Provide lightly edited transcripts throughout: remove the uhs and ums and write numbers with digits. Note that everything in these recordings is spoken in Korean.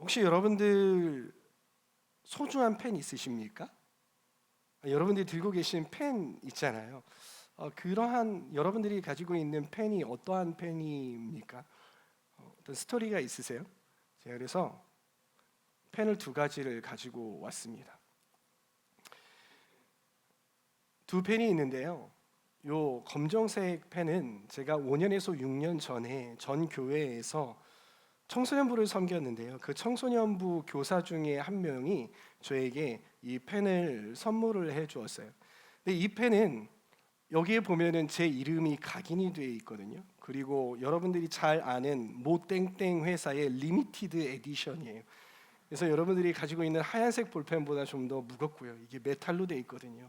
혹시 여러분들 소중한 펜 있으십니까? 여러분들이 들고 계신 펜 있잖아요. 그러한 여러분들이 가지고 있는 펜이 어떠한 펜입니까? 어떤 스토리가 있으세요? 제가 그래서 펜을 두 가지를 가지고 왔습니다. 두 펜이 있는데요. 요 검정색 펜은 제가 5년에서 6년 전에 전 교회에서 청소년부를 섬겼는데요. 그 청소년부 교사 중에 한 명이 저에게 이 펜을 선물을 해 주었어요. 근데 이 펜은 여기에 보면은 제 이름이 각인이 되어 있거든요. 그리고 여러분들이 잘 아는 모땡땡 회사의 리미티드 에디션이에요. 그래서 여러분들이 가지고 있는 하얀색 볼펜보다 좀 더 무겁고요. 이게 메탈로 되어 있거든요.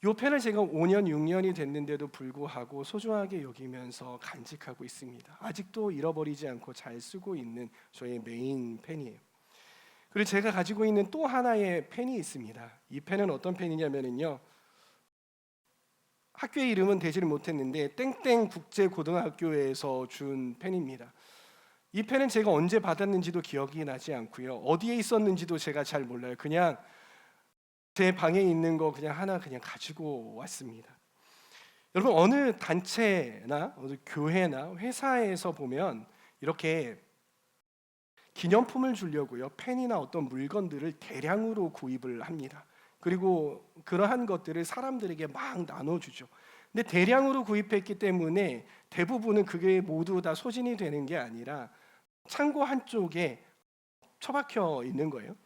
이 펜을 제가 5년, 6년이 됐는데도 불구하고 소중하게 여기면서 간직하고 있습니다. 아직도 잃어버리지 않고 잘 쓰고 있는 저의 메인 펜이에요. 그리고 제가 가지고 있는 또 하나의 펜이 있습니다. 이 펜은 어떤 펜이냐면요. 학교의 이름은 대지를 못했는데 땡땡 국제고등학교에서 준 펜입니다. 이 펜은 제가 언제 받았는지도 기억이 나지 않고요. 어디에 있었는지도 제가 잘 몰라요. 그냥 제 방에 있는 거 그냥 하나 그냥 가지고 왔습니다. 여러분 어느 단체나 어느 교회나 회사에서 보면 이렇게 기념품을 주려고요. 펜이나 어떤 물건들을 대량으로 구입을 합니다. 그리고 그러한 것들을 사람들에게 막 나눠주죠. 근데 대량으로 구입했기 때문에 대부분은 그게 모두 다 소진이 되는 게 아니라 창고 한쪽에 처박혀 있는 거예요.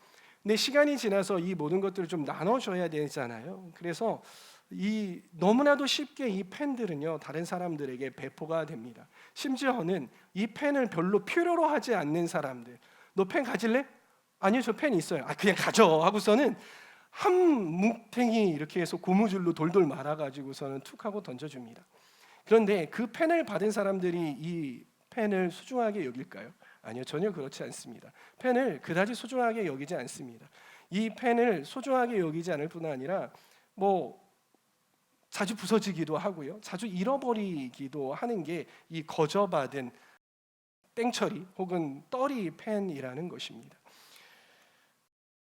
근데 시간이 지나서 이 모든 것들을 좀 나눠줘야 되잖아요. 그래서 이 너무나도 쉽게 이 펜들은요 다른 사람들에게 배포가 됩니다. 심지어는 이 펜을 별로 필요로 하지 않는 사람들, 너 펜 가질래? 아니요, 저 펜 있어요. 그냥 가져 하고서는 한 뭉탱이 이렇게 해서 고무줄로 돌돌 말아가지고서는 툭 하고 던져줍니다. 그런데 그 펜을 받은 사람들이 이 펜을 소중하게 여길까요? 아니요, 전혀 그렇지 않습니다. 펜을 그다지 소중하게 여기지 않습니다. 이 펜을 소중하게 여기지 않을 뿐 아니라 자주 부서지기도 하고요, 자주 잃어버리기도 하는 게 이 거저받은 땡처리 혹은 떨이 펜이라는 것입니다.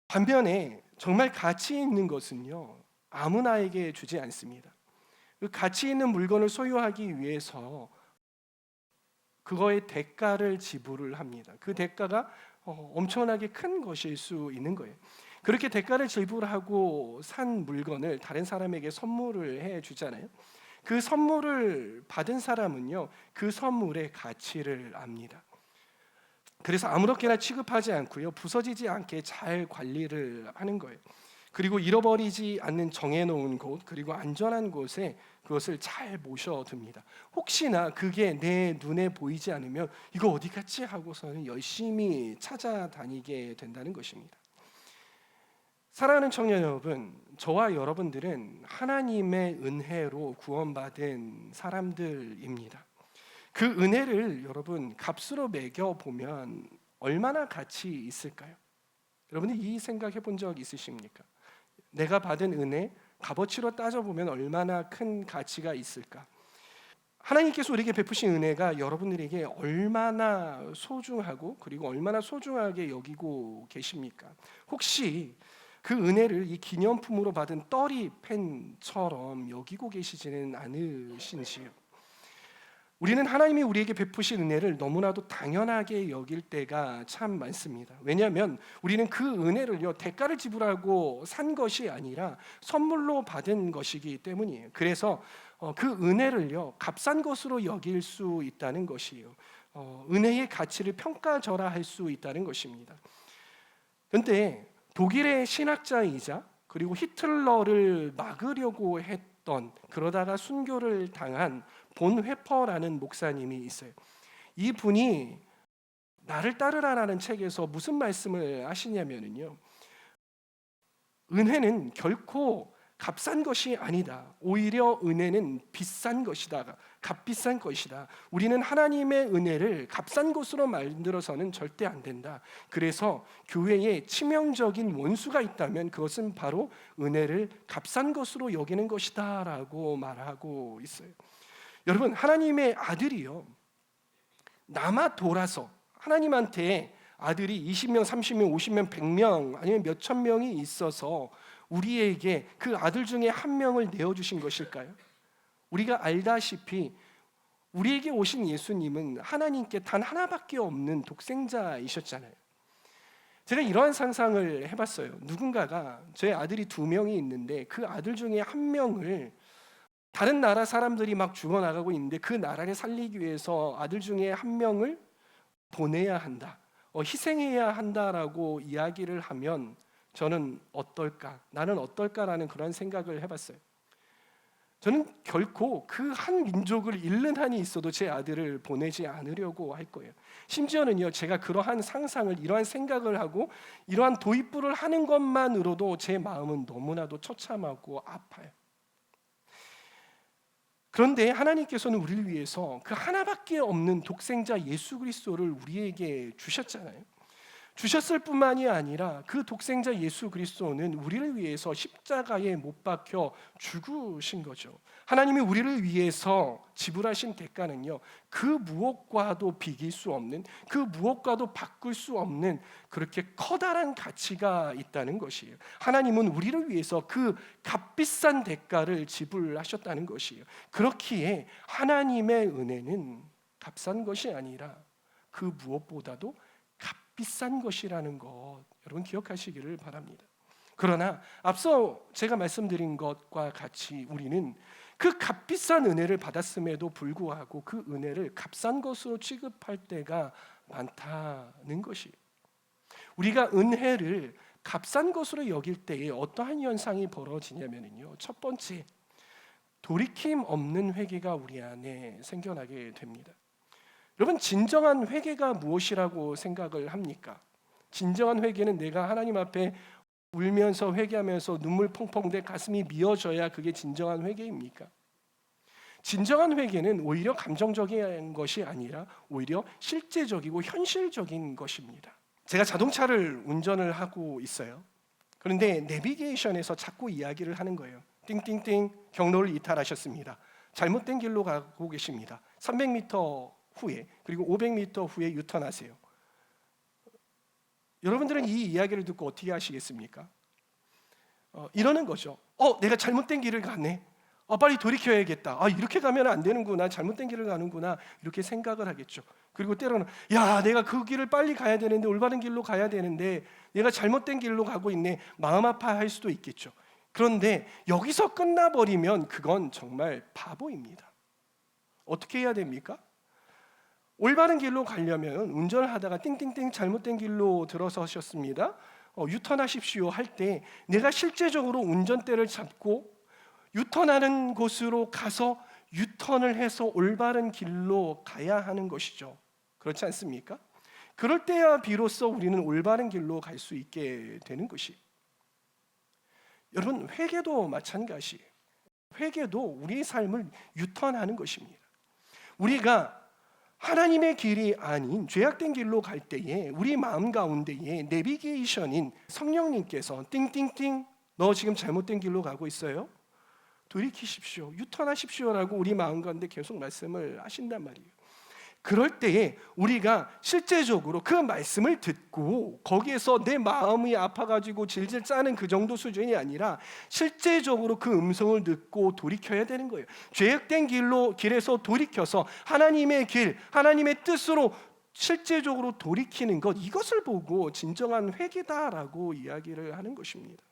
반면에 정말 가치 있는 것은요 아무나에게 주지 않습니다. 그 가치 있는 물건을 소유하기 위해서 그거의 대가를 지불을 합니다. 그 대가가 엄청나게 큰 것일 수 있는 거예요. 그렇게 대가를 지불하고 산 물건을 다른 사람에게 선물을 해 주잖아요. 그 선물을 받은 사람은요 그 선물의 가치를 압니다. 그래서 아무렇게나 취급하지 않고요 부서지지 않게 잘 관리를 하는 거예요. 그리고 잃어버리지 않는 정해놓은 곳, 그리고 안전한 곳에 그것을 잘 모셔둡니다. 혹시나 그게 내 눈에 보이지 않으면 이거 어디 갔지 하고서는 열심히 찾아다니게 된다는 것입니다. 사랑하는 청년 여러분, 저와 여러분들은 하나님의 은혜로 구원받은 사람들입니다. 그 은혜를 여러분 값으로 매겨보면 얼마나 가치 있을까요? 여러분들 이 생각해 본 적 있으십니까? 내가 받은 은혜, 값어치로 따져보면 얼마나 큰 가치가 있을까? 하나님께서 우리에게 베푸신 은혜가 여러분들에게 얼마나 소중하고 그리고 얼마나 소중하게 여기고 계십니까? 혹시 그 은혜를 이 기념품으로 받은 떨이 펜처럼 여기고 계시지는 않으신지요? 우리는 하나님이 우리에게 베푸신 은혜를 너무나도 당연하게 여길 때가 참 많습니다. 왜냐하면 우리는 그 은혜를요 대가를 지불하고 산 것이 아니라 선물로 받은 것이기 때문이에요. 그래서 그 은혜를요 값싼 것으로 여길 수 있다는 것이에요. 은혜의 가치를 평가절하할 수 있다는 것입니다. 그런데 독일의 신학자이자 그리고 히틀러를 막으려고 했던, 그러다가 순교를 당한 본 회퍼라는 목사님이 있어요. 이 분이 나를 따르라라는 책에서 무슨 말씀을 하시냐면요, 은혜는 결코 값싼 것이 아니다. 오히려 은혜는 비싼 것이다. 값비싼 것이다. 우리는 하나님의 은혜를 값싼 것으로 만들어서는 절대 안 된다. 그래서 교회에 치명적인 원수가 있다면 그것은 바로 은혜를 값싼 것으로 여기는 것이다 라고 말하고 있어요. 여러분, 하나님의 아들이요 남아 돌아서 하나님한테 아들이 20명, 30명, 50명, 100명 아니면 몇천 명이 있어서 우리에게 그 아들 중에 한 명을 내어주신 것일까요? 우리가 알다시피 우리에게 오신 예수님은 하나님께 단 하나밖에 없는 독생자이셨잖아요. 제가 이러한 상상을 해봤어요. 누군가가 제 아들이 2명이 있는데 그 아들 중에 한 명을 다른 나라 사람들이 막 죽어나가고 있는데 그 나라를 살리기 위해서 아들 중에 한 명을 보내야 한다, 희생해야 한다라고 이야기를 하면 저는 어떨까? 나는 어떨까라는 그런 생각을 해봤어요. 저는 결코 그 한 민족을 잃는 한이 있어도 제 아들을 보내지 않으려고 할 거예요. 심지어는요, 제가 그러한 상상을, 이러한 생각을 하고 이러한 도입부를 하는 것만으로도 제 마음은 너무나도 처참하고 아파요. 그런데 하나님께서는 우리를 위해서 그 하나밖에 없는 독생자 예수 그리스도를 우리에게 주셨잖아요. 주셨을 뿐만이 아니라 그 독생자 예수 그리스도는 우리를 위해서 십자가에 못 박혀 죽으신 거죠. 하나님이 우리를 위해서 지불하신 대가는요, 그 무엇과도 비길 수 없는, 그 무엇과도 바꿀 수 없는 그렇게 커다란 가치가 있다는 것이에요. 하나님은 우리를 위해서 그 값비싼 대가를 지불하셨다는 것이에요. 그렇기에 하나님의 은혜는 값싼 것이 아니라 그 무엇보다도 비싼 것이라는 것, 여러분 기억하시기를 바랍니다. 그러나 앞서 제가 말씀드린 것과 같이 우리는 그 값비싼 은혜를 받았음에도 불구하고 그 은혜를 값싼 것으로 취급할 때가 많다는 것이, 우리가 은혜를 값싼 것으로 여길 때에 어떠한 현상이 벌어지냐면요, 첫 번째, 돌이킴 없는 회개가 우리 안에 생겨나게 됩니다. 여러분, 진정한 회개가 무엇이라고 생각을 합니까? 진정한 회개는 내가 하나님 앞에 울면서 회개하면서 눈물 펑펑 내 가슴이 미어져야 그게 진정한 회개입니까? 진정한 회개는 오히려 감정적인 것이 아니라 오히려 실제적이고 현실적인 것입니다. 제가 자동차를 운전을 하고 있어요. 그런데 내비게이션에서 자꾸 이야기를 하는 거예요. 띵띵띵, 경로를 이탈하셨습니다. 잘못된 길로 가고 계십니다. 300m 후에, 그리고 500m 후에 유턴하세요. 여러분들은 이 이야기를 듣고 어떻게 하시겠습니까? 이러는 거죠. 내가 잘못된 길을 가네. 빨리 돌이켜야겠다. 이렇게 가면 안 되는구나. 잘못된 길을 가는구나. 이렇게 생각을 하겠죠. 그리고 때로는 내가 그 길을 빨리 가야 되는데, 올바른 길로 가야 되는데 내가 잘못된 길로 가고 있네. 마음 아파할 수도 있겠죠. 그런데 여기서 끝나버리면 그건 정말 바보입니다. 어떻게 해야 됩니까? 올바른 길로 가려면 운전을 하다가 띵띵띵 잘못된 길로 들어서셨습니다. 유턴하십시오 할 때 내가 실제적으로 운전대를 잡고 유턴하는 곳으로 가서 유턴을 해서 올바른 길로 가야 하는 것이죠. 그렇지 않습니까? 그럴 때야 비로소 우리는 올바른 길로 갈 수 있게 되는 것이. 여러분, 회개도 마찬가지예요. 회개도 우리의 삶을 유턴하는 것입니다. 우리가 하나님의 길이 아닌 죄악된 길로 갈 때에 우리 마음 가운데에 내비게이션인 성령님께서 띵띵띵, 너 지금 잘못된 길로 가고 있어요? 돌이키십시오, 유턴하십시오라고 우리 마음 가운데 계속 말씀을 하신단 말이에요. 그럴 때에 우리가 실제적으로 그 말씀을 듣고 거기에서 내 마음이 아파가지고 질질 짜는 그 정도 수준이 아니라 실제적으로 그 음성을 듣고 돌이켜야 되는 거예요. 죄악된 길에서 돌이켜서 하나님의 길, 하나님의 뜻으로 실제적으로 돌이키는 것, 이것을 보고 진정한 회개다라고 이야기를 하는 것입니다.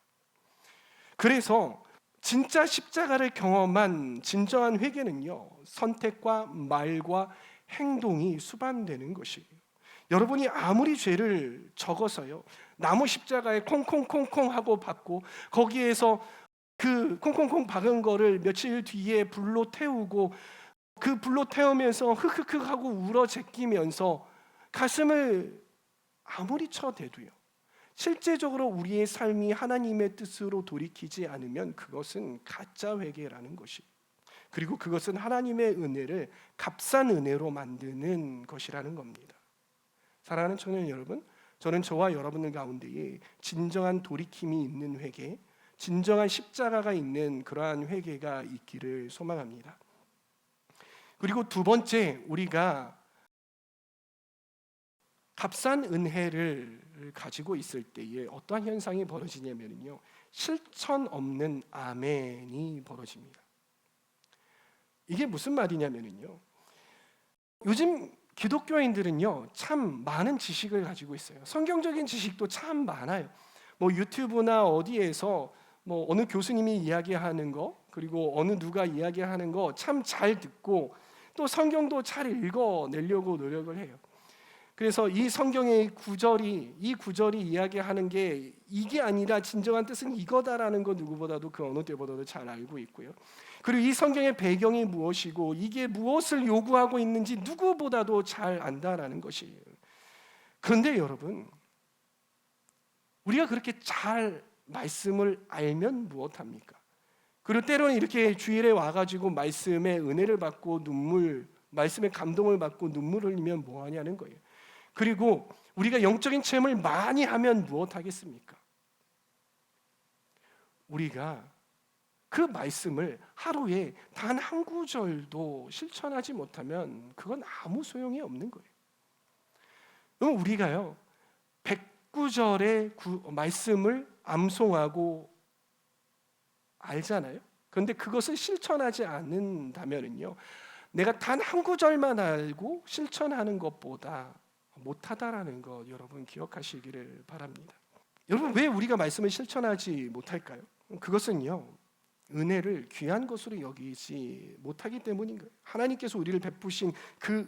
그래서 진짜 십자가를 경험한 진정한 회개는요, 선택과 말과 행동이 수반되는 것이에요. 여러분이 아무리 죄를 적어서요, 나무 십자가에 콩콩콩콩 하고 박고 거기에서 그 콩콩콩 박은 거를 며칠 뒤에 불로 태우고 그 불로 태우면서 흑흑흑 하고 울어 제끼면서 가슴을 아무리 쳐대도요, 실제적으로 우리의 삶이 하나님의 뜻으로 돌이키지 않으면 그것은 가짜 회개라는 것이에요. 그리고 그것은 하나님의 은혜를 값싼 은혜로 만드는 것이라는 겁니다. 사랑하는 청년 여러분, 저는 저와 여러분들 가운데에 진정한 돌이킴이 있는 회개, 진정한 십자가가 있는 그러한 회개가 있기를 소망합니다. 그리고 두 번째, 우리가 값싼 은혜를 가지고 있을 때에 어떠한 현상이 벌어지냐면요, 실천 없는 아멘이 벌어집니다. 이게 무슨 말이냐면요, 요즘 기독교인들은요 참 많은 지식을 가지고 있어요. 성경적인 지식도 참 많아요. 뭐 유튜브나 어디에서 뭐 어느 교수님이 이야기하는 거, 그리고 어느 누가 이야기하는 거 참 잘 듣고, 또 성경도 잘 읽어내려고 노력을 해요. 그래서 이 성경의 이 구절이 이야기하는 게 이게 아니라 진정한 뜻은 이거다라는 거 누구보다도 그 어느 때보다도 잘 알고 있고요. 그리고 이 성경의 배경이 무엇이고 이게 무엇을 요구하고 있는지 누구보다도 잘 안다라는 것이에요. 그런데 여러분, 우리가 그렇게 잘 말씀을 알면 무엇합니까? 그리고 때로는 이렇게 주일에 와가지고 말씀의 은혜를 받고 말씀의 감동을 받고 눈물을 흘리면 뭐하냐는 거예요. 그리고 우리가 영적인 체험을 많이 하면 무엇하겠습니까? 우리가 그 말씀을 하루에 단 한 구절도 실천하지 못하면 그건 아무 소용이 없는 거예요. 그럼 우리가요 100구절의 말씀을 암송하고 알잖아요. 그런데 그것을 실천하지 않는다면요, 내가 단 한 구절만 알고 실천하는 것보다 못하다라는 것 여러분 기억하시기를 바랍니다. 여러분, 왜 우리가 말씀을 실천하지 못할까요? 그것은요 은혜를 귀한 것으로 여기지 못하기 때문인 거예요. 하나님께서 우리를 베푸신 그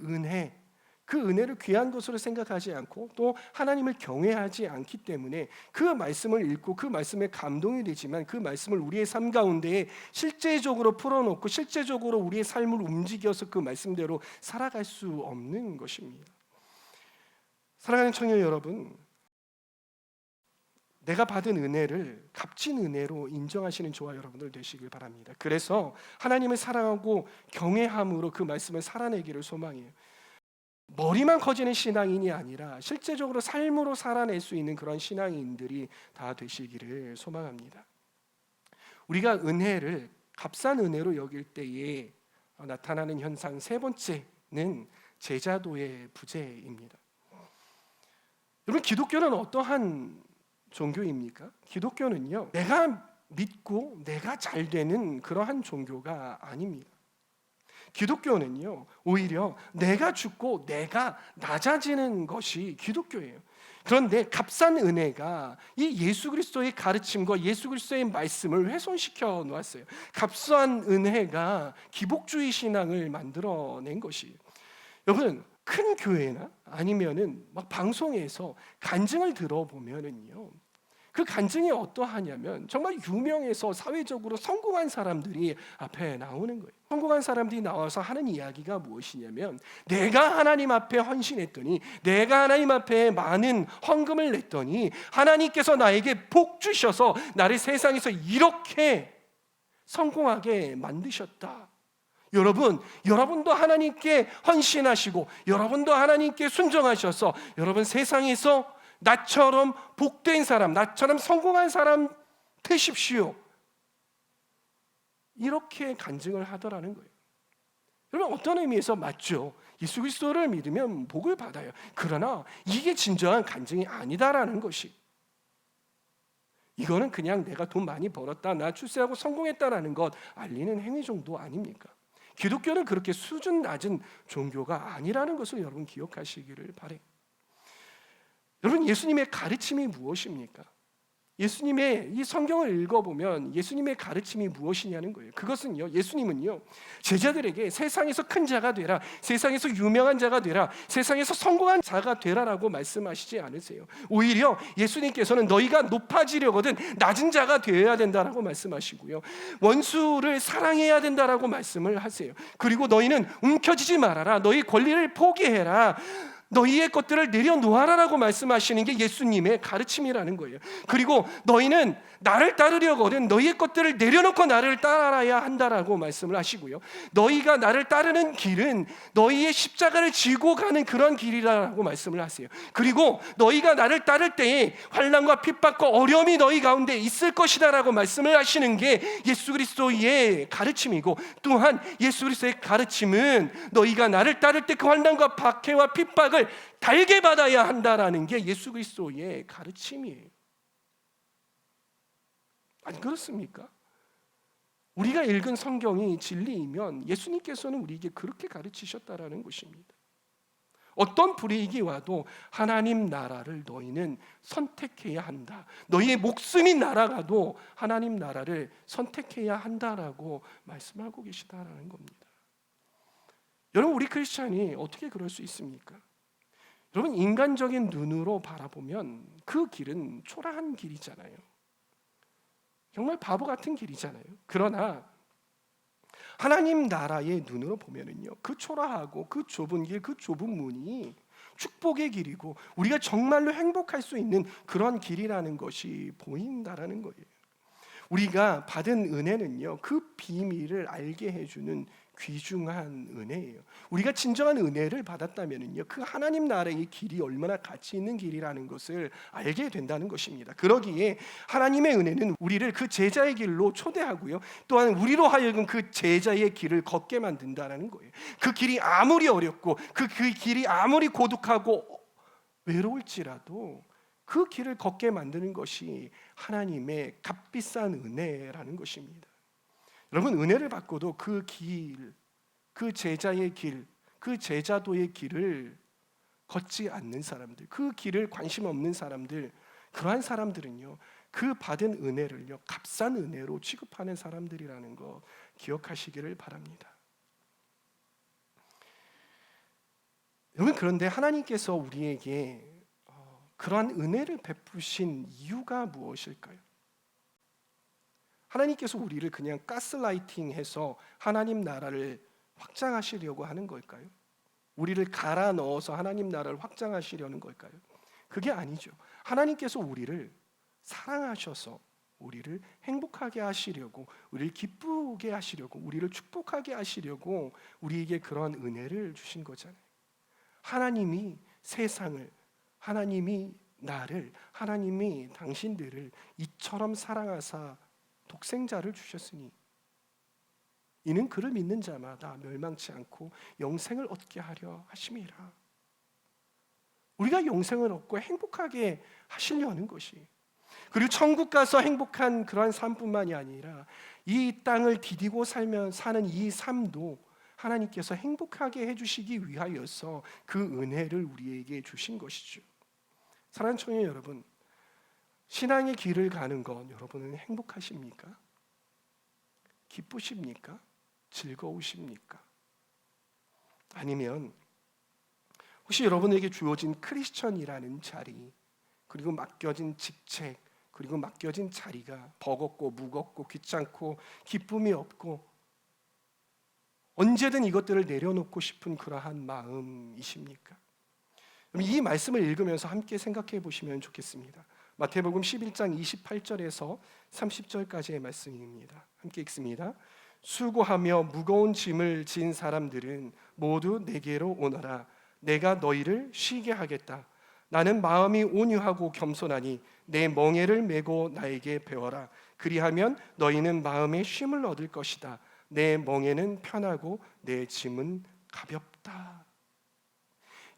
은혜를 귀한 것으로 생각하지 않고 또 하나님을 경외하지 않기 때문에 그 말씀을 읽고 그 말씀에 감동이 되지만 그 말씀을 우리의 삶 가운데 실제적으로 풀어놓고 실제적으로 우리의 삶을 움직여서 그 말씀대로 살아갈 수 없는 것입니다. 사랑하는 청년 여러분, 내가 받은 은혜를 값진 은혜로 인정하시는 저와 여러분들 되시길 바랍니다. 그래서 하나님을 사랑하고 경외함으로 그 말씀을 살아내기를 소망해요. 머리만 커지는 신앙인이 아니라 실제적으로 삶으로 살아낼 수 있는 그런 신앙인들이 다 되시기를 소망합니다. 우리가 은혜를 값싼 은혜로 여길 때에 나타나는 현상 세 번째는 제자도의 부재입니다. 여러분, 기독교는 어떠한 종교입니까? 기독교는요 내가 믿고 내가 잘 되는 그러한 종교가 아닙니다. 기독교는요 오히려 내가 죽고 내가 낮아지는 것이 기독교예요. 그런데 값싼 은혜가 이 예수 그리스도의 가르침과 예수 그리스도의 말씀을 훼손시켜 놓았어요. 값싼 은혜가 기복주의 신앙을 만들어낸 것이에요. 여러분, 큰 교회나 아니면은 막 방송에서 간증을 들어보면은요, 그 간증이 어떠하냐면 정말 유명해서 사회적으로 성공한 사람들이 앞에 나오는 거예요. 성공한 사람들이 나와서 하는 이야기가 무엇이냐면, 내가 하나님 앞에 헌신했더니, 내가 하나님 앞에 많은 헌금을 냈더니 하나님께서 나에게 복 주셔서 나를 세상에서 이렇게 성공하게 만드셨다. 여러분도 하나님께 헌신하시고 여러분도 하나님께 순종하셔서 여러분 세상에서 나처럼 복된 사람, 나처럼 성공한 사람 되십시오. 이렇게 간증을 하더라는 거예요. 여러분, 어떤 의미에서 맞죠? 예수 그리스도를 믿으면 복을 받아요. 그러나 이게 진정한 간증이 아니다라는 것이, 이거는 그냥 내가 돈 많이 벌었다, 나 출세하고 성공했다라는 것 알리는 행위 정도 아닙니까? 기독교는 그렇게 수준 낮은 종교가 아니라는 것을 여러분 기억하시기를 바래요. 여러분, 예수님의 가르침이 무엇입니까? 예수님의 이 성경을 읽어보면 예수님의 가르침이 무엇이냐는 거예요. 그것은요, 예수님은요 제자들에게 세상에서 큰 자가 되라, 세상에서 유명한 자가 되라, 세상에서 성공한 자가 되라라고 말씀하시지 않으세요. 오히려 예수님께서는 너희가 높아지려거든 낮은 자가 되어야 된다라고 말씀하시고요, 원수를 사랑해야 된다라고 말씀을 하세요. 그리고 너희는 움켜쥐지 말아라, 너희 권리를 포기해라, 너희의 것들을 내려놓아라라고 말씀하시는 게 예수님의 가르침이라는 거예요. 그리고 너희는 나를 따르려거든 너희의 것들을 내려놓고 나를 따라야 한다라고 말씀을 하시고요, 너희가 나를 따르는 길은 너희의 십자가를 지고 가는 그런 길이라고 말씀을 하세요. 그리고 너희가 나를 따를 때에 환난과 핍박과 어려움이 너희 가운데 있을 것이다라고 말씀을 하시는 게 예수 그리스도의 가르침이고, 또한 예수 그리스도의 가르침은 너희가 나를 따를 때 그 환난과 박해와 핍박을 십자가를 달게 받아야 한다라는 게 예수 그리스도의 가르침이에요. 아니 그렇습니까? 우리가 읽은 성경이 진리이면 예수님께서는 우리에게 그렇게 가르치셨다라는 것입니다. 어떤 불이익이 와도 하나님 나라를 너희는 선택해야 한다. 너희의 목숨이 날아가도 하나님 나라를 선택해야 한다라고 말씀하고 계시다라는 겁니다. 여러분, 우리 크리스찬이 어떻게 그럴 수 있습니까? 여러분, 인간적인 눈으로 바라보면 그 길은 초라한 길이잖아요. 정말 바보 같은 길이잖아요. 그러나 하나님 나라의 눈으로 보면은요, 그 초라하고 그 좁은 길, 그 좁은 문이 축복의 길이고 우리가 정말로 행복할 수 있는 그런 길이라는 것이 보인다라는 거예요. 우리가 받은 은혜는요, 그 비밀을 알게 해주는 귀중한 은혜예요. 우리가 진정한 은혜를 받았다면은요, 그 하나님 나라의 길이 얼마나 가치 있는 길이라는 것을 알게 된다는 것입니다. 그러기에 하나님의 은혜는 우리를 그 제자의 길로 초대하고요, 또한 우리로 하여금 그 제자의 길을 걷게 만든다는 거예요. 그 길이 아무리 어렵고 그 길이 아무리 고독하고 외로울지라도 그 길을 걷게 만드는 것이 하나님의 값비싼 은혜라는 것입니다. 여러분, 은혜를 받고도 그 길, 그 제자의 길, 그 제자도의 길을 걷지 않는 사람들, 그 길을 관심 없는 사람들, 그러한 사람들은요, 그 받은 은혜를요, 값싼 은혜로 취급하는 사람들이라는 거 기억하시기를 바랍니다. 여러분, 그런데 하나님께서 우리에게 그러한 은혜를 베푸신 이유가 무엇일까요? 하나님께서 우리를 그냥 가스라이팅해서 하나님 나라를 확장하시려고 하는 걸까요? 우리를 갈아 넣어서 하나님 나라를 확장하시려는 걸까요? 그게 아니죠. 하나님께서 우리를 사랑하셔서 우리를 행복하게 하시려고, 우리를 기쁘게 하시려고, 우리를 축복하게 하시려고 우리에게 그러한 은혜를 주신 거잖아요. 하나님이 세상을, 하나님이 나를, 하나님이 당신들을 이처럼 사랑하사 독생자를 주셨으니 이는 그를 믿는 자마다 멸망치 않고 영생을 얻게 하려 하심이라. 우리가 영생을 얻고 행복하게 하시려는 것이, 그리고 천국 가서 행복한 그러한 삶뿐만이 아니라 이 땅을 디디고 사는 이 삶도 하나님께서 행복하게 해주시기 위하여서 그 은혜를 우리에게 주신 것이죠. 사랑하는 청년 여러분, 신앙의 길을 가는 건 여러분은 행복하십니까? 기쁘십니까? 즐거우십니까? 아니면 혹시 여러분에게 주어진 크리스천이라는 자리, 그리고 맡겨진 직책, 그리고 맡겨진 자리가 버겁고 무겁고 귀찮고 기쁨이 없고 언제든 이것들을 내려놓고 싶은 그러한 마음이십니까? 이 말씀을 읽으면서 함께 생각해 보시면 좋겠습니다. 마태복음 11장 28절에서 30절까지의 말씀입니다. 함께 읽습니다. 수고하며 무거운 짐을 진 사람들은 모두 내게로 오너라. 내가 너희를 쉬게 하겠다. 나는 마음이 온유하고 겸손하니 내 멍에를 메고 나에게 배워라. 그리하면 너희는 마음의 쉼을 얻을 것이다. 내 멍에는 편하고 내 짐은 가볍다.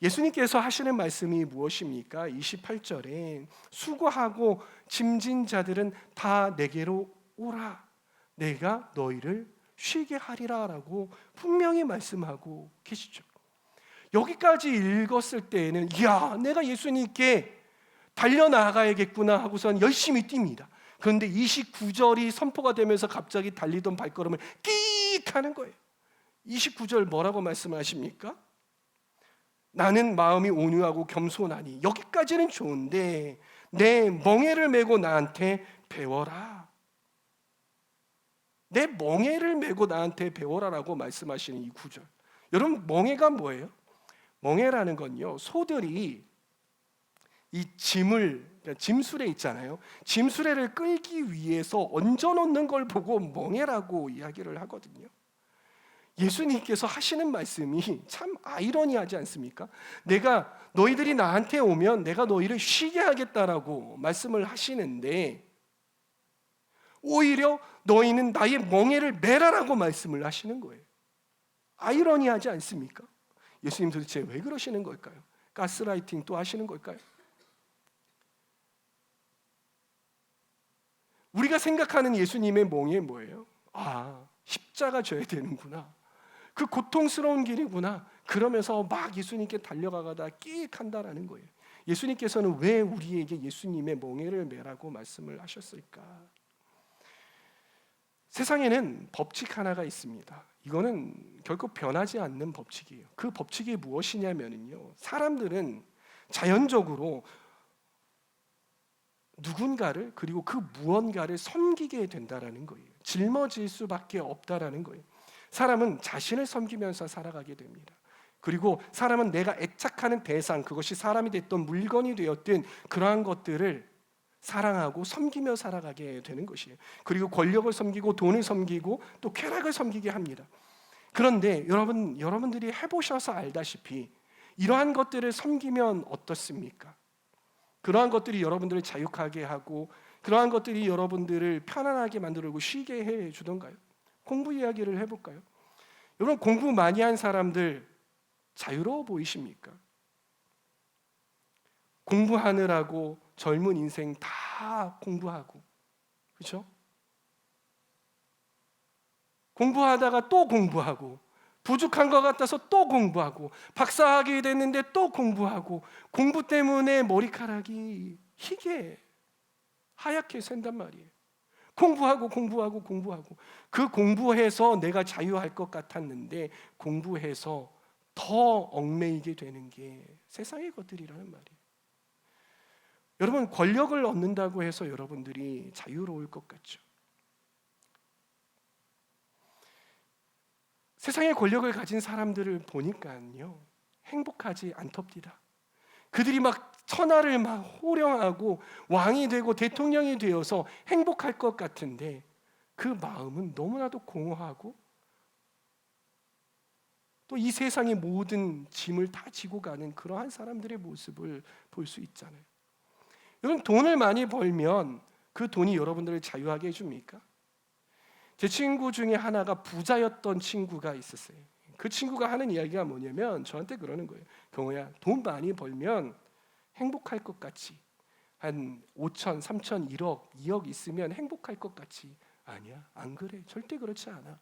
예수님께서 하시는 말씀이 무엇입니까? 28절에 수고하고 짐진 자들은 다 내게로 오라. 내가 너희를 쉬게 하리라 라고 분명히 말씀하고 계시죠. 여기까지 읽었을 때에는 이야, 내가 예수님께 달려나가야겠구나 하고선 열심히 뜁니다. 그런데 29절이 선포가 되면서 갑자기 달리던 발걸음을 끽 하는 거예요. 29절 뭐라고 말씀하십니까? 나는 마음이 온유하고 겸손하니. 여기까지는 좋은데 내 멍에를 메고 나한테 배워라. 내 멍에를 메고 나한테 배워라라고 말씀하시는 이 구절. 여러분, 멍에가 뭐예요? 멍에라는 건요, 소들이 이 짐수레 있잖아요. 짐수레를 끌기 위해서 얹어놓는 걸 보고 멍에라고 이야기를 하거든요. 예수님께서 하시는 말씀이 참 아이러니하지 않습니까? 내가 너희들이 나한테 오면 내가 너희를 쉬게 하겠다라고 말씀을 하시는데 오히려 너희는 나의 멍에를 메라라고 말씀을 하시는 거예요. 아이러니하지 않습니까? 예수님 도대체 왜 그러시는 걸까요? 가스라이팅 또 하시는 걸까요? 우리가 생각하는 예수님의 몽이 뭐예요? 아, 십자가 져야 되는구나. 그 고통스러운 길이구나. 그러면서 막 예수님께 달려가다 끼익 한다라는 거예요. 예수님께서는 왜 우리에게 예수님의 멍에를 매라고 말씀을 하셨을까? 세상에는 법칙 하나가 있습니다. 이거는 결코 변하지 않는 법칙이에요. 그 법칙이 무엇이냐면요, 사람들은 자연적으로 누군가를, 그리고 그 무언가를 섬기게 된다라는 거예요. 짊어질 수밖에 없다라는 거예요. 사람은 자신을 섬기면서 살아가게 됩니다. 그리고 사람은 내가 애착하는 대상, 그것이 사람이 됐든 물건이 되었든 그러한 것들을 사랑하고 섬기며 살아가게 되는 것이에요. 그리고 권력을 섬기고 돈을 섬기고 또 쾌락을 섬기게 합니다. 그런데 여러분들이 해보셔서 알다시피 이러한 것들을 섬기면 어떻습니까? 그러한 것들이 여러분들을 자유하게 하고 그러한 것들이 여러분들을 편안하게 만들고 쉬게 해주던가요? 공부 이야기를 해볼까요? 여러분, 공부 많이 한 사람들 자유로워 보이십니까? 공부하느라고 젊은 인생 다 공부하고, 그렇죠? 공부하다가 또 공부하고, 부족한 것 같아서 또 공부하고, 박사학위 됐는데 또 공부하고, 공부 때문에 머리카락이 희게 하얗게 샌단 말이에요. 공부하고 그 공부해서 내가 자유할 것 같았는데 공부해서 더 얽매이게 되는 게 세상의 것들이라는 말이에요. 여러분, 권력을 얻는다고 해서 여러분들이 자유로울 것 같죠? 세상의 권력을 가진 사람들을 보니까요, 행복하지 않답니다. 그들이 막 천하를 막 호령하고 왕이 되고 대통령이 되어서 행복할 것 같은데 그 마음은 너무나도 공허하고 또 이 세상의 모든 짐을 다 지고 가는 그러한 사람들의 모습을 볼 수 있잖아요. 여러분, 돈을 많이 벌면 그 돈이 여러분들을 자유하게 해줍니까? 제 친구 중에 하나가 부자였던 친구가 있었어요. 그 친구가 하는 이야기가 뭐냐면 저한테 그러는 거예요. 경호야, 돈 많이 벌면 행복할 것 같지? 한 5천, 3천, 1억, 2억 있으면 행복할 것 같지? 아니야, 안 그래. 절대 그렇지 않아.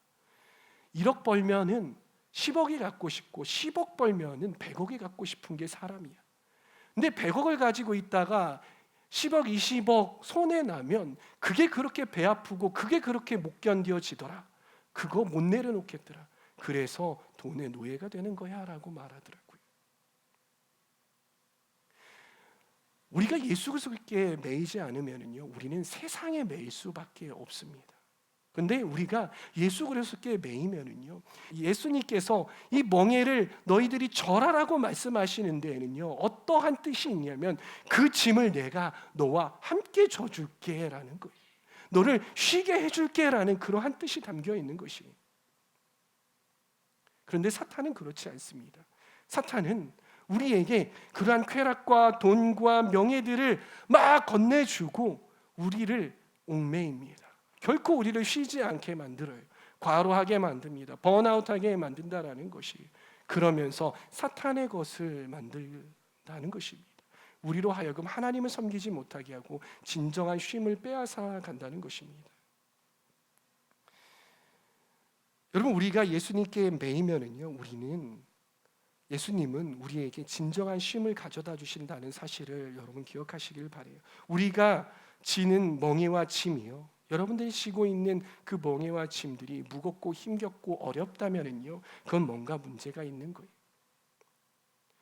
1억 벌면은 10억이 갖고 싶고 10억 벌면은 100억이 갖고 싶은 게 사람이야. 근데 100억을 가지고 있다가 10억, 20억 손해 나면 그게 그렇게 배 아프고 그게 그렇게 못 견뎌지더라. 그거 못 내려놓겠더라. 그래서 돈의 노예가 되는 거야 라고 말하더라고요. 우리가 예수 그리스도께 매이지 않으면요, 우리는 세상에 매일 수밖에 없습니다. 근데 우리가 예수 그리스도께 매이면은요, 예수님께서 이 멍에를 너희들이 절하라고 말씀하시는 데에는요, 어떠한 뜻이 있냐면 그 짐을 내가 너와 함께 져줄게라는 거예요. 너를 쉬게 해줄게라는 그러한 뜻이 담겨 있는 것이에요. 그런데 사탄은 그렇지 않습니다. 사탄은 우리에게 그러한 쾌락과 돈과 명예들을 막 건네주고 우리를 옥매입니다. 결코 우리를 쉬지 않게 만들어요. 과로하게 만듭니다. 번아웃하게 만든다라는 것이, 그러면서 사탄의 것을 만든다는 것입니다. 우리로 하여금 하나님을 섬기지 못하게 하고 진정한 쉼을 빼앗아 간다는 것입니다. 여러분, 우리가 예수님께 매이면은요, 예수님은 우리에게 진정한 쉼을 가져다 주신다는 사실을 여러분 기억하시길 바래요. 우리가 지는 멍에와 짐이요, 여러분들이 지고 있는 그 멍에와 짐들이 무겁고 힘겹고 어렵다면은요, 그건 뭔가 문제가 있는 거예요.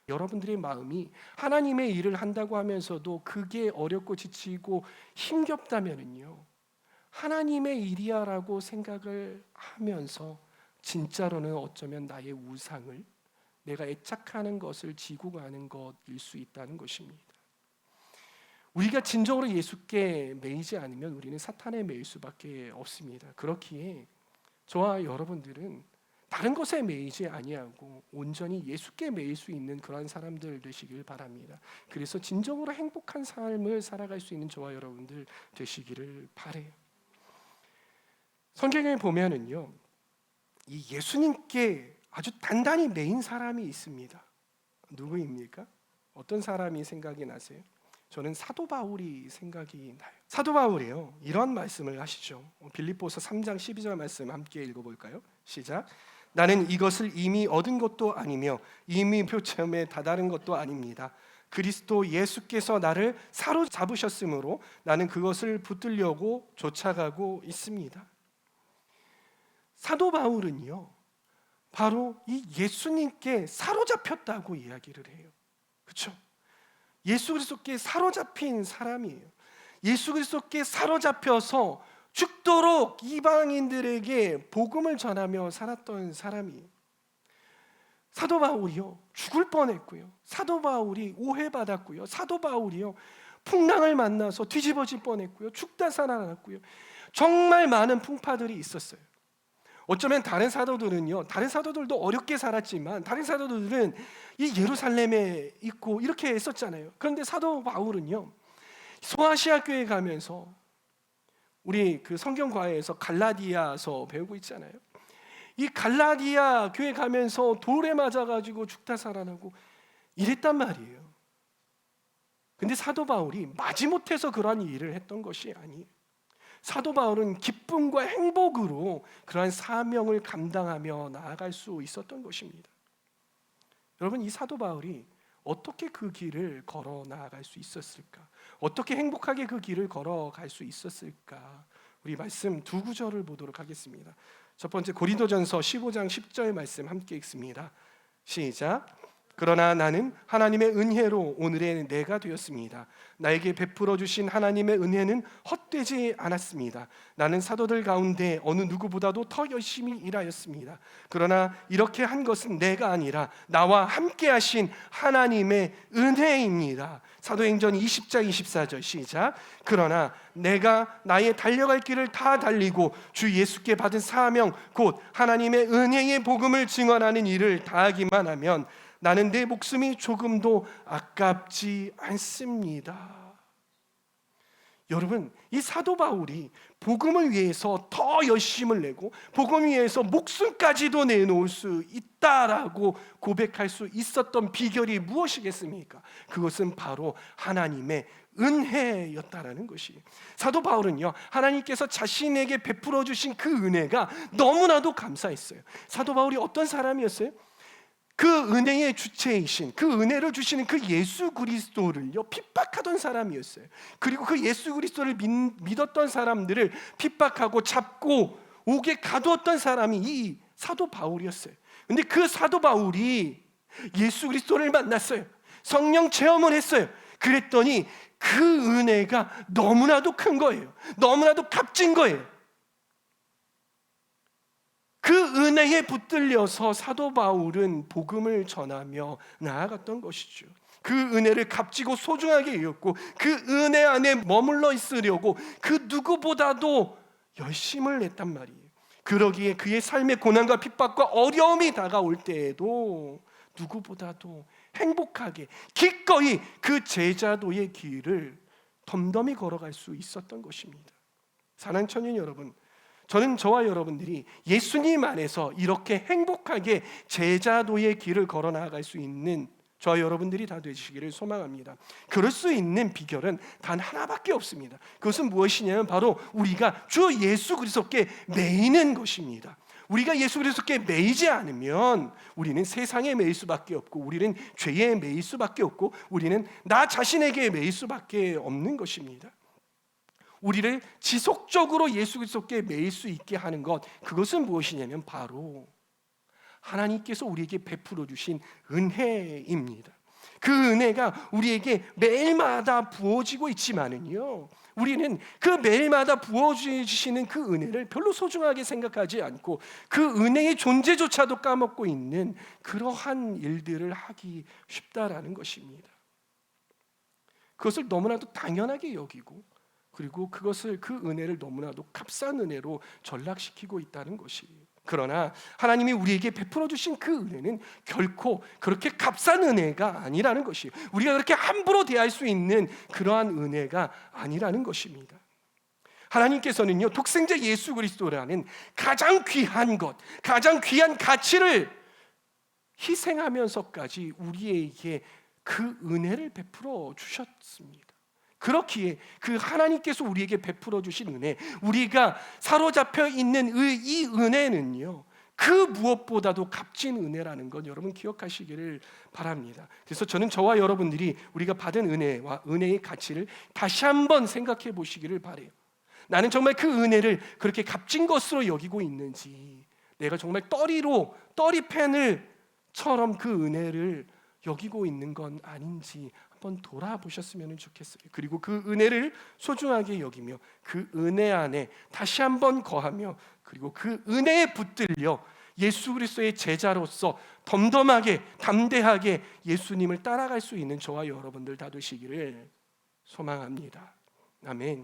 여러분들의 마음이 하나님의 일을 한다고 하면서도 그게 어렵고 지치고 힘겹다면은요, 하나님의 일이야라고 생각을 하면서 진짜로는 어쩌면 나의 우상을, 내가 애착하는 것을 지고 가는 것일 수 있다는 것입니다. 우리가 진정으로 예수께 매이지 않으면 우리는 사탄에 매일 수밖에 없습니다. 그렇기에 저와 여러분들은 다른 것에 매이지 아니하고 온전히 예수께 매일 수 있는 그러한 사람들 되시길 바랍니다. 그래서 진정으로 행복한 삶을 살아갈 수 있는 저와 여러분들 되시기를 바래요. 성경에 보면은요, 이 예수님께 아주 단단히 매인 사람이 있습니다. 누구입니까? 어떤 사람이 생각이 나세요? 저는 사도 바울이 생각이 나요. 사도 바울이요, 이런 말씀을 하시죠. 빌립보서 3장 12절 말씀 함께 읽어볼까요? 시작. 나는 이것을 이미 얻은 것도 아니며 이미 표점에 다다른 것도 아닙니다. 그리스도 예수께서 나를 사로잡으셨으므로 나는 그것을 붙들려고 쫓아가고 있습니다. 사도 바울은요, 바로 이 예수님께 사로잡혔다고 이야기를 해요. 그렇죠? 예수 그리스도께 사로잡힌 사람이에요. 예수 그리스도께 사로잡혀서 죽도록 이방인들에게 복음을 전하며 살았던 사람이에요. 사도 바울이요, 죽을 뻔했고요. 사도 바울이 오해받았고요. 사도 바울이요, 풍랑을 만나서 뒤집어질 뻔했고요. 죽다 살아났고요. 정말 많은 풍파들이 있었어요. 어쩌면 다른 사도들도 어렵게 살았지만 다른 사도들은 이 예루살렘에 있고 이렇게 했었잖아요. 그런데 사도 바울은요, 소아시아 교회 가면서 우리 그 성경과에서 갈라디아서 배우고 있잖아요. 이 갈라디아 교회 가면서 돌에 맞아가지고 죽다 살아나고 이랬단 말이에요. 근데 사도 바울이 마지못해서 그러한 일을 했던 것이 아니에요. 사도 바울은 기쁨과 행복으로 그러한 사명을 감당하며 나아갈 수 있었던 것입니다. 여러분, 이 사도 바울이 어떻게 그 길을 걸어 나아갈 수 있었을까? 어떻게 행복하게 그 길을 걸어갈 수 있었을까? 우리 말씀 두 구절을 보도록 하겠습니다. 첫 번째, 고린도전서 15장 10절 말씀 함께 읽습니다. 시작. 그러나 나는 하나님의 은혜로 오늘의 내가 되었습니다. 나에게 베풀어 주신 하나님의 은혜는 헛되지 않았습니다. 나는 사도들 가운데 어느 누구보다도 더 열심히 일하였습니다. 그러나 이렇게 한 것은 내가 아니라 나와 함께 하신 하나님의 은혜입니다. 사도행전 20장 24절 시작. 그러나 내가 나의 달려갈 길을 다 달리고 주 예수께 받은 사명 곧 하나님의 은혜의 복음을 증언하는 일을 다하기만 하면 나는 내 목숨이 조금도 아깝지 않습니다. 여러분, 이 사도 바울이 복음을 위해서 더 열심을 내고 복음을 위해서 목숨까지도 내놓을 수 있다라고 고백할 수 있었던 비결이 무엇이겠습니까? 그것은 바로 하나님의 은혜였다라는 것이. 사도 바울은요, 하나님께서 자신에게 베풀어 주신 그 은혜가 너무나도 감사했어요. 사도 바울이 어떤 사람이었어요? 그 은혜의 주체이신, 그 은혜를 주시는 그 예수 그리스도를요 핍박하던 사람이었어요. 그리고 그 예수 그리스도를 믿었던 사람들을 핍박하고 잡고 옥에 가두었던 사람이 이 사도 바울이었어요. 근데 그 사도 바울이 예수 그리스도를 만났어요. 성령 체험을 했어요. 그랬더니 그 은혜가 너무나도 큰 거예요. 너무나도 값진 거예요. 그 은혜에 붙들려서 사도 바울은 복음을 전하며 나아갔던 것이죠. 그 은혜를 값지고 소중하게 여겼고 그 은혜 안에 머물러 있으려고 그 누구보다도 열심을 냈단 말이에요. 그러기에 그의 삶의 고난과 핍박과 어려움이 다가올 때에도 누구보다도 행복하게 기꺼이 그 제자도의 길을 덤덤히 걸어갈 수 있었던 것입니다. 사랑하는 청년 여러분, 저는 저와 여러분들이 예수님 안에서 이렇게 행복하게 제자도의 길을 걸어 나아갈 수 있는 저와 여러분들이 다 되시기를 소망합니다. 그럴 수 있는 비결은 단 하나밖에 없습니다. 그것은 무엇이냐면 바로 우리가 주 예수 그리스도께 매이는 것입니다. 우리가 예수 그리스도께 매이지 않으면 우리는 세상에 매일 수밖에 없고 우리는 죄에 매일 수밖에 없고 우리는 나 자신에게 매일 수밖에 없는 것입니다. 우리를 지속적으로 예수 그리스도께 매일 수 있게 하는 것, 그것은 무엇이냐면 바로 하나님께서 우리에게 베풀어 주신 은혜입니다. 그 은혜가 우리에게 매일마다 부어지고 있지만은요, 우리는 그 매일마다 부어주시는 그 은혜를 별로 소중하게 생각하지 않고 그 은혜의 존재조차도 까먹고 있는 그러한 일들을 하기 쉽다라는 것입니다. 그것을 너무나도 당연하게 여기고 그리고 그 은혜를 너무나도 값싼 은혜로 전락시키고 있다는 것이에요. 그러나 하나님이 우리에게 베풀어 주신 그 은혜는 결코 그렇게 값싼 은혜가 아니라는 것이에요. 우리가 그렇게 함부로 대할 수 있는 그러한 은혜가 아니라는 것입니다. 하나님께서는요, 독생자 예수 그리스도라는 가장 귀한 것, 가장 귀한 가치를 희생하면서까지 우리에게 그 은혜를 베풀어 주셨습니다. 그렇기에 그 하나님께서 우리에게 베풀어 주신 은혜, 우리가 사로잡혀 있는 이 은혜는요, 그 무엇보다도 값진 은혜라는 것 여러분 기억하시기를 바랍니다. 그래서 저는 저와 여러분들이 우리가 받은 은혜와 은혜의 가치를 다시 한번 생각해 보시기를 바라요. 나는 정말 그 은혜를 그렇게 값진 것으로 여기고 있는지, 내가 정말 떠리팬을처럼 그 은혜를 여기고 있는 건 아닌지 한번 돌아보셨으면 좋겠어요. 그리고 그 은혜를 소중하게 여기며 그 은혜 안에 다시 한번 거하며, 그리고 그 은혜에 붙들려 예수 그리스도의 제자로서 덤덤하게 담대하게 예수님을 따라갈 수 있는 저와 여러분들 다 되시기를 소망합니다. 아멘.